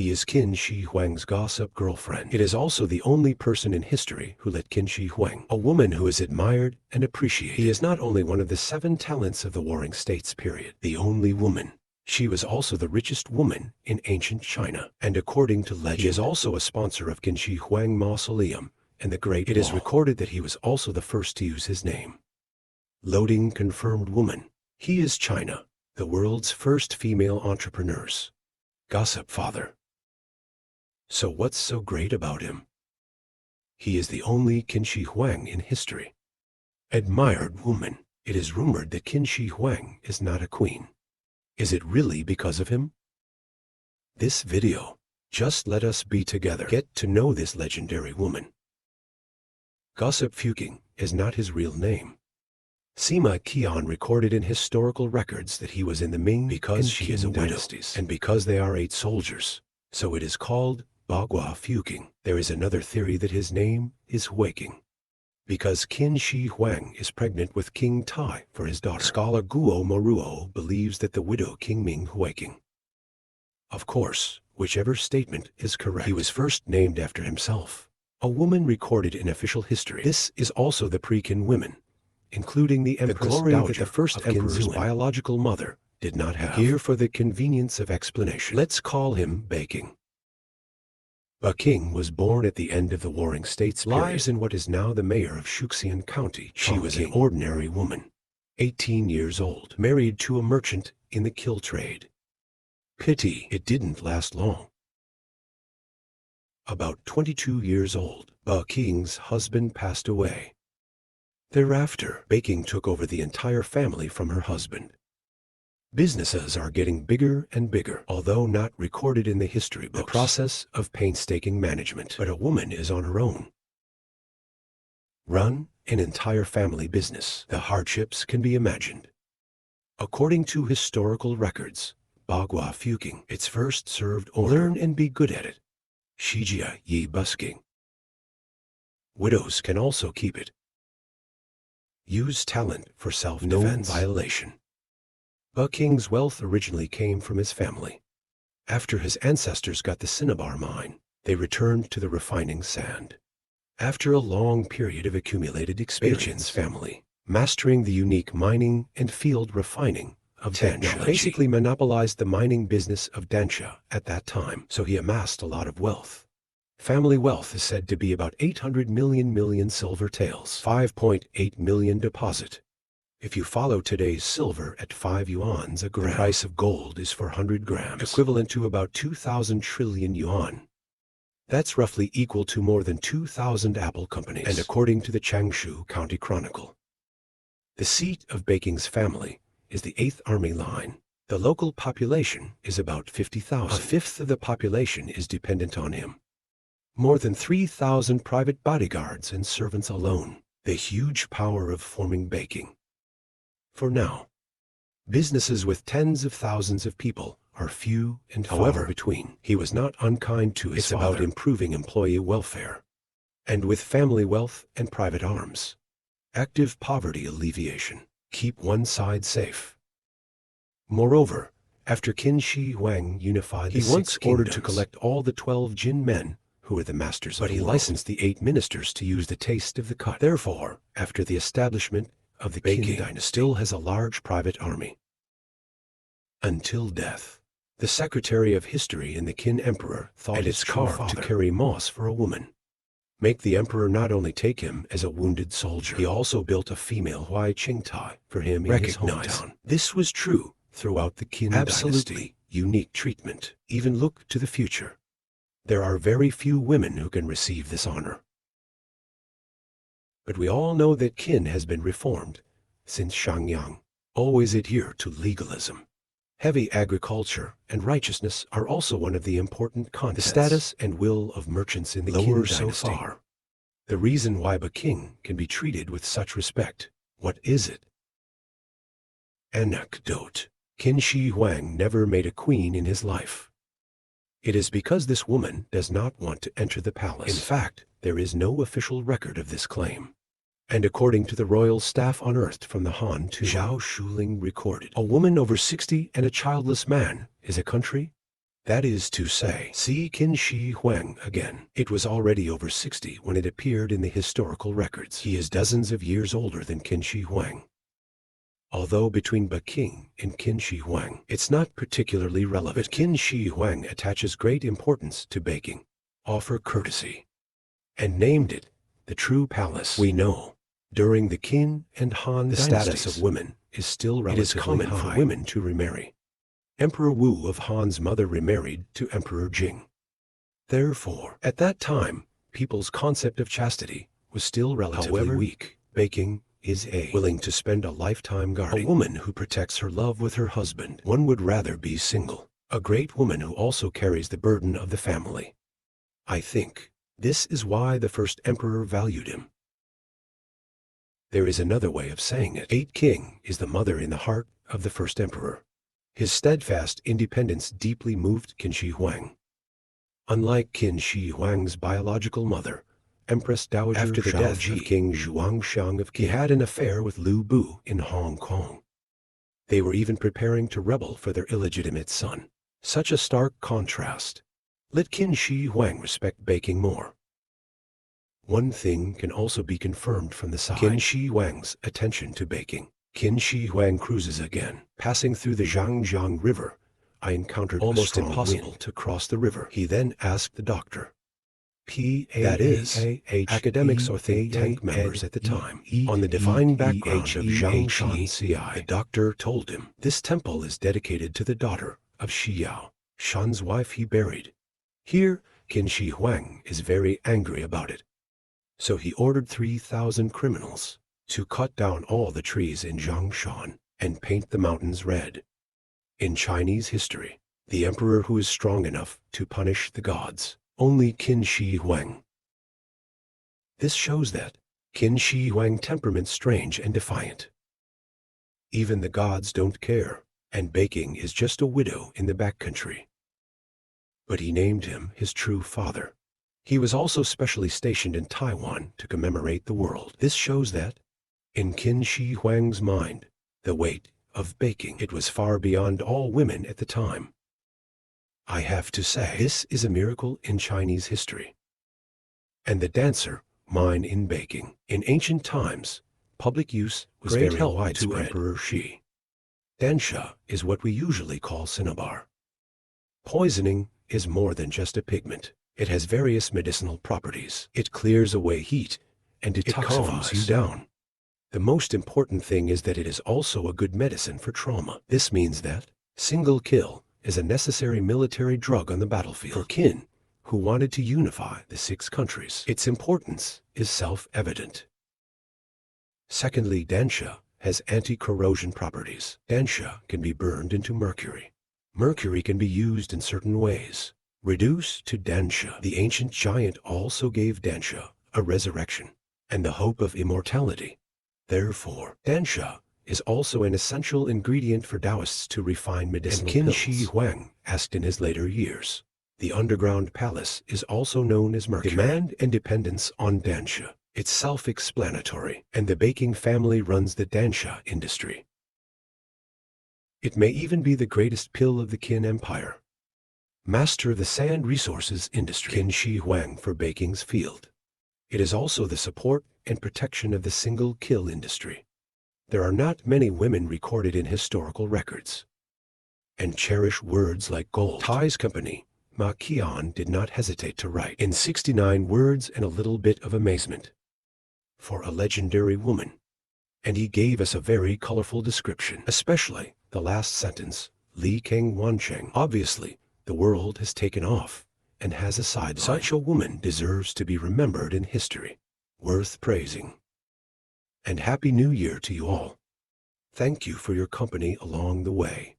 He is Qin Shi Huang's gossip girlfriend. It is also the only person in history who let Qin Shi Huang, a woman who is admired and appreciated. He is not only one of the 7 talents of the Warring States period, the only woman. She was also the richest woman in ancient China, and according to legend, he is also a sponsor of Qin Shi Huang Mausoleum and the Great Wall. It is recorded that he was also the first to use his name. Loading confirmed woman. He is China, the world's first female entrepreneurs. Gossip father. So what's so great about him? He is the only Qin Shi Huang in history. Admired woman. It is rumored that Qin Shi Huang is not a queen. Is it really because of him? This video, just let us be together. Get to know this legendary woman. Gossip Fuking is not his real name. Sima Qian recorded in historical records that he was in the Ming because she is a widow, and because they are 8 soldiers, so it is called Bagua Fuking. There is another theory that his name is Huiking, because Qin Shi Huang is pregnant with King Tai for his daughter. Scholar Guo Moruo believes that the widow King Ming Huiking. Of course, whichever statement is correct, he was first named after himself. A woman recorded in official history. This is also the pre-Qin women, including the Empress Dowager that the first emperor's biological mother did not have. Here for the convenience of explanation, let's call him Baking. Baking was born at the end of the Warring States period. Lives in what is now the mayor of Shuxian County. She was an ordinary woman, 18 years old, married to a merchant in the kill trade. Pity it didn't last long. About 22 years old, Baking's husband passed away. Thereafter, Baking took over the entire family from her husband. Businesses are getting bigger and bigger, although not recorded in the history books. The process of painstaking management, but a woman is on her own. Run an entire family business. The hardships can be imagined. According to historical records, Bagua Fuking, its first served order. Learn and be good at it. Shijia Yi Busking. Widows can also keep it. Use talent for self-defense. No violation. Baking's wealth originally came from his family. After his ancestors got the cinnabar mine, they returned to the refining sand. After a long period of accumulated experience, family, mastering the unique mining and field refining of Dansha, basically monopolized the mining business of Dansha at that time, so he amassed a lot of wealth. Family wealth is said to be about 800 million silver taels, 5.8 million deposit. If you follow today's silver at 5 yuans a gram, the price of gold is 400 grams, equivalent to about 2,000 trillion yuan. That's roughly equal to more than 2,000 Apple companies, and according to the Changshu County Chronicle. The seat of Baking's family is the 8th Army Line. The local population is about 50,000. A fifth of the population is dependent on him. More than 3,000 private bodyguards and servants alone. The huge power of forming Baking. For now, businesses with tens of thousands of people are few and far between. He was not unkind to his father. It's about improving employee welfare. And with family wealth and private arms. Active poverty alleviation. Keep one side safe. Moreover, after Qin Shi Huang unified the 6 kingdoms, he once ordered to collect all the 12 Jin men who were the masters of the world. But he licensed the 8 ministers to use the taste of the cut. Therefore, after the establishment of the Qin dynasty, still has a large private army. Until death, the Secretary of History in the Qin Emperor thought it's carved to carry moss for a woman. Make the emperor not only take him as a wounded soldier, he also built a female Huai Qingtai for him in his hometown. This was true throughout the Qin dynasty. Unique treatment. Even look to the future. There are very few women who can receive this honor. But we all know that Qin has been reformed since Shangyang. Always adhere to legalism. Heavy agriculture and righteousness are also one of the important contents. The status and will of merchants in the Qin dynasty. So far. The reason why a king can be treated with such respect. What is it? Anecdote. Qin Shi Huang never made a queen in his life. It is because this woman does not want to enter the palace. In fact, there is no official record of this claim. And according to the royal staff unearthed from the Han to Zhao Shuling recorded, a woman over 60 and a childless man is a country That is to say, see Qin Shi Huang again. It was already over 60 when it appeared in the historical records. He is dozens of years older than Qin Shi Huang. Although between Peking and Qin Shi Huang, it's not particularly relevant. But Qin Shi Huang attaches great importance to baking, offer courtesy, and named it the true palace. We know, during the Qin and Han dynasties, the status of women is still relatively high. It is common for women to remarry. Emperor Wu of Han's mother remarried to Emperor Jing. Therefore, at that time, people's concept of chastity was still relatively weak. Baking is willing to spend a lifetime guarding. A woman who protects her love with her husband. One would rather be single. A great woman who also carries the burden of the family. I think this is why the first emperor valued him. There is another way of saying it. King is the mother in the heart of the first emperor. His steadfast independence deeply moved Qin Shi Huang. Unlike Qin Shi Huang's biological mother, Empress Dowager after the death of King Zhuangxiang of Qin, he had an affair with Liu Bu in Hong Kong. They were even preparing to rebel for their illegitimate son. Such a stark contrast. Let Qin Shi Huang respect baking more. One thing can also be confirmed from the side. Qin Shi Huang's attention to baking. Qin Shi Huang cruises again. Passing through the Zhangjiang River, I encountered almost impossible to cross the river. He then asked the doctor, that is, academics or think tank members at the time, on the divine background of Zhang Shan. The doctor told him, this temple is dedicated to the daughter of Xiao, Shan's wife he buried. Here, Qin Shi Huang is very angry about it. So he ordered 3,000 criminals to cut down all the trees in Zhongshan and paint the mountains red. In Chinese history, the emperor who is strong enough to punish the gods, only Qin Shi Huang. This shows that Qin Shi Huang temperament strange and defiant. Even the gods don't care, and baking is just a widow in the backcountry. But he named him his true father. He was also specially stationed in Taiwan to commemorate the world. This shows that, in Qin Shi Huang's mind, the weight of baking, it was far beyond all women at the time. I have to say, this is a miracle in Chinese history. And the dancer, mine in baking. In ancient times, public use was very widespread. To Emperor Shi. Dansha is what we usually call cinnabar. Poisoning is more than just a pigment. It has various medicinal properties. It clears away heat and it calms you down. The most important thing is that it is also a good medicine for trauma. This means that single kill is a necessary military drug on the battlefield. For Qin, who wanted to unify the 6 countries, its importance is self-evident. Secondly, Dansha has anti-corrosion properties. Dansha can be burned into mercury. Mercury can be used in certain ways. Reduced to Dansha, the ancient giant also gave Dansha a resurrection and the hope of immortality. Therefore, Dansha is also an essential ingredient for Taoists to refine medicinal pills. And Qin Shi Huang asked in his later years, the underground palace is also known as mercury. Demand and dependence on Dansha. It's self-explanatory, and the baking family runs the Dansha industry. It may even be the greatest pill of the Qin Empire. Master of the sand resources industry, Qin Shi Huang for baking's field. It is also the support and protection of the single kill industry. There are not many women recorded in historical records. And cherish words like gold. Tai's company, Ma Qian, did not hesitate to write in 69 words and a little bit of amazement. For a legendary woman. And he gave us a very colorful description, especially the last sentence, Li Keng Wancheng. Obviously, the world has taken off and has a sideline. Such a woman deserves to be remembered in history. Worth praising. And Happy New Year to you all. Thank you for your company along the way.